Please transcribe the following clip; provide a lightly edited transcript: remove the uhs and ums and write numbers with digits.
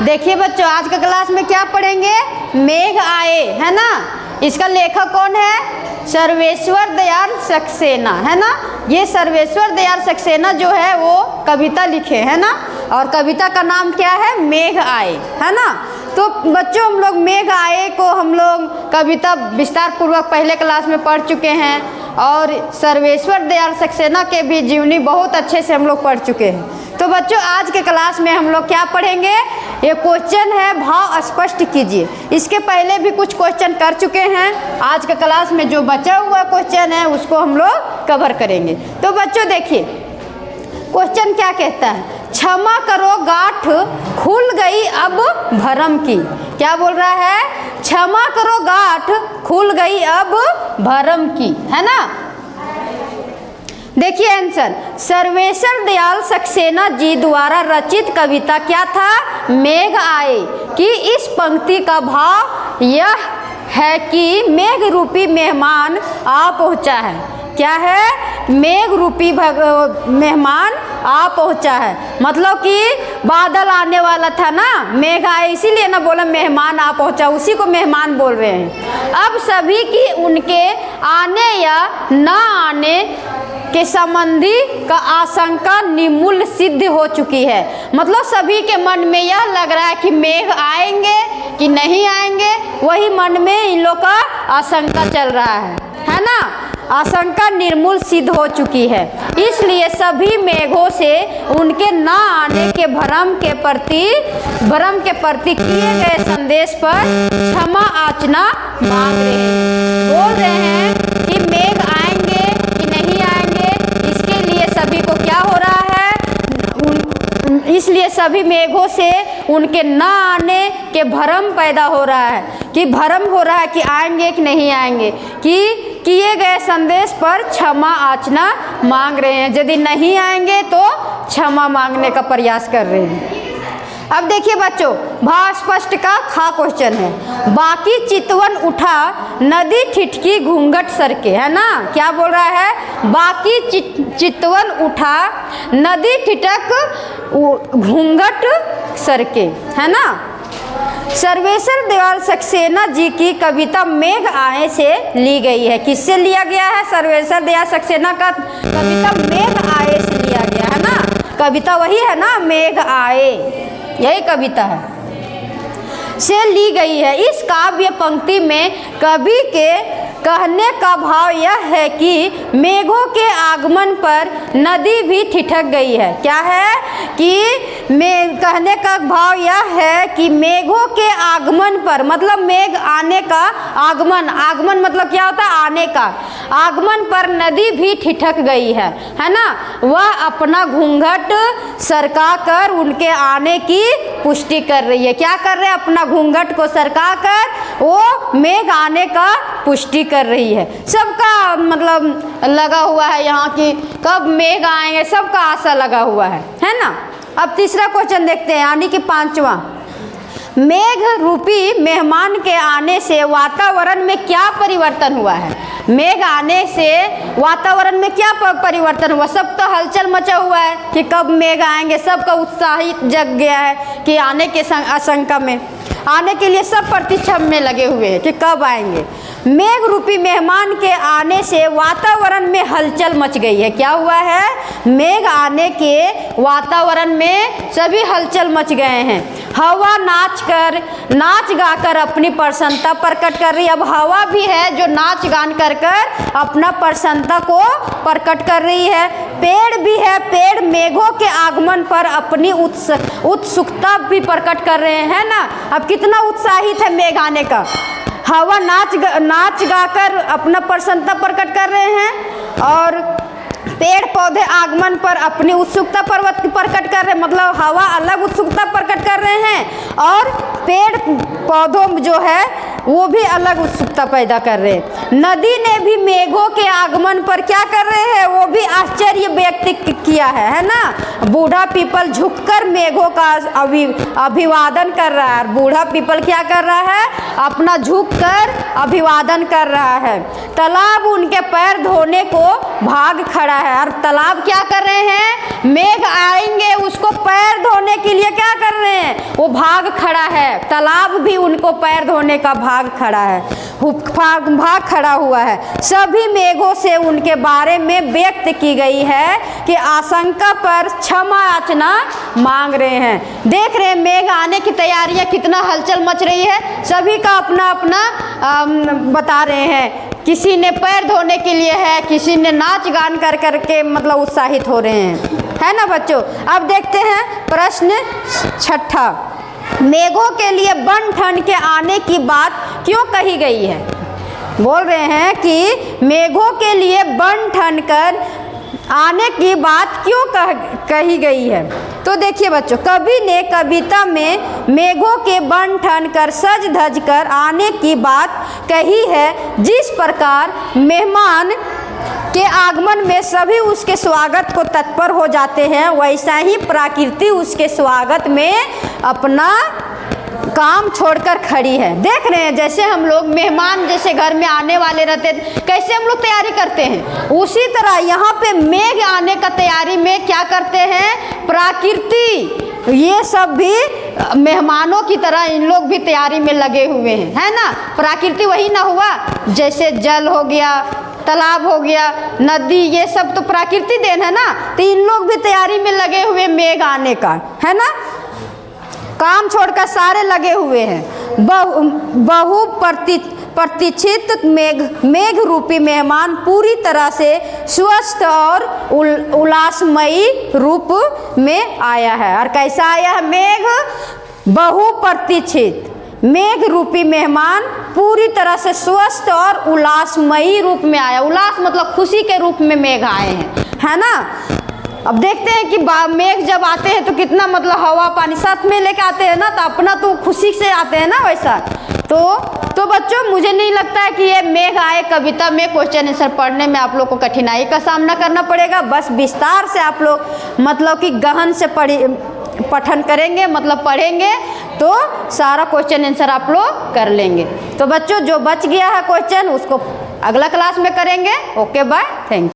देखिए बच्चों, आज के क्लास में क्या पढ़ेंगे? मेघ आए, है ना। इसका लेखक कौन है? सर्वेश्वर दयाल सक्सेना, है ना। ये सर्वेश्वर दयाल सक्सेना जो है वो कविता लिखे, है ना। और कविता का नाम क्या है? मेघ आए, है ना। तो बच्चों, हम लोग मेघ आए को हम लोग कविता विस्तार पूर्वक पहले क्लास में पढ़ चुके हैं, और सर्वेश्वर दयाल सक्सेना के भी जीवनी बहुत अच्छे से हम लोग पढ़ चुके हैं। तो बच्चों, आज के क्लास में हम लोग क्या पढ़ेंगे? ये क्वेश्चन है, भाव स्पष्ट कीजिए। इसके पहले भी कुछ क्वेश्चन कर चुके हैं। आज के क्लास में जो बचा हुआ क्वेश्चन है उसको हम लोग कवर करेंगे। तो बच्चों देखिए, क्वेश्चन क्या कहता है? क्षमा करो गांठ खुल गई अब भरम की। क्या बोल रहा है? क्षमा करो गांठ खुल गई अब भरम की, है ना। देखिए आंसर, सर्वेश्वर दयाल सक्सेना जी द्वारा रचित कविता क्या था? मेघ आए। कि इस पंक्ति का भाव यह है कि मेघ रूपी मेहमान आ पहुंचा है। क्या है? मेघ रूपी मेहमान आ पहुंचा है, मतलब कि बादल आने वाला था ना, मेघ आए, इसीलिए ना बोला मेहमान आ पहुंचा, उसी को मेहमान बोल रहे हैं। अब सभी की उनके आने या न आने के संबंधी का आशंका निर्मूल सिद्ध हो चुकी है। मतलब सभी के मन में यह लग रहा है कि मेघ आएंगे कि नहीं आएंगे, वही मन में इन लोग का आशंका चल रहा है ना। आशंका निर्मूल सिद्ध हो चुकी है, इसलिए सभी मेघों से उनके न आने के भ्रम के प्रति किए गए संदेश पर क्षमा याचना मांग रहे हैं। बोल रहे हैं कि मेघ आएंगे कि नहीं आएंगे, इसके लिए सभी को क्या हो रहा है? इसलिए सभी मेघों से उनके न आने के भ्रम पैदा हो रहा है, कि भ्रम हो रहा है कि आएंगे कि नहीं आएंगे, कि किए गए संदेश पर क्षमा याचना मांग रहे हैं। यदि नहीं आएंगे तो क्षमा मांगने का प्रयास कर रहे हैं। अब देखिए बच्चों, भाव स्पष्ट का खा क्वेश्चन है। बाकी चितवन उठा नदी ठिठकी घूंघट सरके, है ना। क्या बोल रहा है? बाकी चितवन उठा नदी ठिठक घूंघट सरके, है ना। सर्वेश्वर दयाल सक्सेना जी की कविता मेघ आए से ली गई है। किससे लिया गया है? सर्वेश्वर दयाल सक्सेना का कविता मेघ आए से लिया गया है ना। कविता वही है ना, मेघ आए, यही कविता है, से ली गई है। इस काव्य पंक्ति में कवि के कहने का भाव यह है कि मेघों के आगमन पर नदी भी ठिठक गई है। क्या है? कि कहने का भाव यह है कि मेघों के आगमन पर, मतलब मेघ आने का आगमन, आगमन मतलब क्या होता है? आने का। आगमन पर नदी भी ठिठक गई है ना। वह अपना घूंघट सरका कर उनके आने की पुष्टि कर रही है। क्या कर रहे हैं? अपना घूंघट को सरका कर वो मेघ आने का पुष्टि कर रही है। सबका मतलब लगा हुआ है यहाँ की कब मेघ आएंगे, सबका आशा लगा हुआ है ना। अब तीसरा क्वेश्चन देखते हैं, यानी कि पांचवा। मेघ रूपी मेहमान के आने से वातावरण में क्या परिवर्तन हुआ है? मेघ आने से वातावरण में क्या परिवर्तन हुआ? सब तो हलचल मचा हुआ है कि कब मेघ आएंगे, सबका उत्साहित जग गया है कि आने के आशंका में, आने के लिए सब प्रतीक्षा में लगे हुए हैं कि कब आएंगे। मेघ रूपी मेहमान के आने से वातावरण में हलचल मच गई है। क्या हुआ है? मेघ आने के वातावरण में सभी हलचल मच गए हैं। हवा नाच गाकर अपनी प्रसन्नता प्रकट कर रही है। अब हवा भी है जो नाच गान कर अपना प्रसन्नता को प्रकट कर रही है। पेड़ भी है, पेड़ मेघों के आगमन पर अपनी उत्सुकता भी प्रकट कर रहे हैं ना। अब कितना उत्साहित है मेघ आने का। हवा नाच गाकर अपना प्रसन्नता प्रकट कर रहे हैं, और पेड़ पौधे आगमन पर अपनी उत्सुकता प्रकट कर रहे हैं। मतलब हवा अलग उत्सुकता प्रकट कर रहे हैं, और पेड़ पौधों जो है वो भी अलग उत्सुकता पैदा कर रहे हैं। नदी ने भी मेघों के आगमन पर क्या कर रहे हैं, वो भी आश्चर्य व्यक्त किया है ना। बूढ़ा पीपल झुककर मेघों का अभिवादन कर रहा है। बूढ़ा पीपल क्या कर रहा है, अपना झुककर अभिवादन कर रहा है। तालाब उनके पैर धोने को भाग खड़ा है। और तालाब क्या कर रहे हैं, मेघ आएंगे उसको पैर धोने के लिए क्या कर रहे हैं, वो भाग खड़ा है। तालाब भी उनको पैर धोने का भाग खड़ा है, भाग खड़ा हुआ है। सभी मेघों से उनके बारे में व्यक्त की गई है कि आशंका पर क्षमा याचना मांग रहे हैं। देख रहे हैं मेघ आने की तैयारियां, कितना हलचल मच रही है। सभी का अपना अपना बता रहे हैं। किसी ने पैर धोने के लिए है, किसी ने नाच गान कर करके मतलब उत्साहित हो रहे हैं, है ना बच्चों। अब देखते हैं प्रश्न 6। मेघों के लिए बन ठन के आने की बात क्यों कही गई है। बोल रहे हैं कि मेघों के लिए बन ठन कर आने की बात क्यों कही गई है। तो देखिए बच्चों, कवि ने कविता में मेघों के बन ठन कर सज धज कर आने की बात कही है। जिस प्रकार मेहमान के आगमन में सभी उसके स्वागत को तत्पर हो जाते हैं, वैसा ही प्रकृति उसके स्वागत में अपना काम छोड़कर खड़ी है। देख रहे हैं जैसे हम लोग मेहमान जैसे घर में आने वाले रहते हैं, कैसे हम लोग तैयारी करते हैं, उसी तरह यहाँ पे मेघ आने का तैयारी में क्या करते हैं, प्रकृति ये सब भी मेहमानों की तरह इन लोग भी तैयारी में लगे हुए हैं, है ना। प्रकृति वही ना हुआ, जैसे जल हो गया, तालाब हो गया, नदी, ये सब तो प्रकृति देन है ना। तो इन लोग भी तैयारी में लगे हुए मेघ आने का, है ना। काम छोड़कर सारे लगे हुए हैं। बहु प्रतीक्षित मेघ रूपी मेहमान पूरी तरह से स्वस्थ और उल्लासमयी रूप में आया है। और कैसा आया है मेघ, बहु प्रतीक्षित मेघ रूपी मेहमान पूरी तरह से स्वस्थ और उल्लासमयी रूप में आया। उल्लास मतलब खुशी के रूप में मेघ आए हैं, है ना। अब देखते हैं कि मेघ जब आते हैं तो कितना मतलब हवा पानी साथ में लेके आते हैं ना, तो अपना तो खुशी से आते हैं ना वैसा। तो बच्चों मुझे नहीं लगता है कि ये मेघ आए कविता में क्वेश्चन आंसर पढ़ने में आप लोग को कठिनाई का सामना करना पड़ेगा। बस विस्तार से आप लोग मतलब कि गहन से पठन करेंगे, मतलब पढ़ेंगे तो सारा क्वेश्चन आंसर आप लोग कर लेंगे। तो बच्चों जो बच गया है क्वेश्चन उसको अगला क्लास में करेंगे। Okay bye, thank you.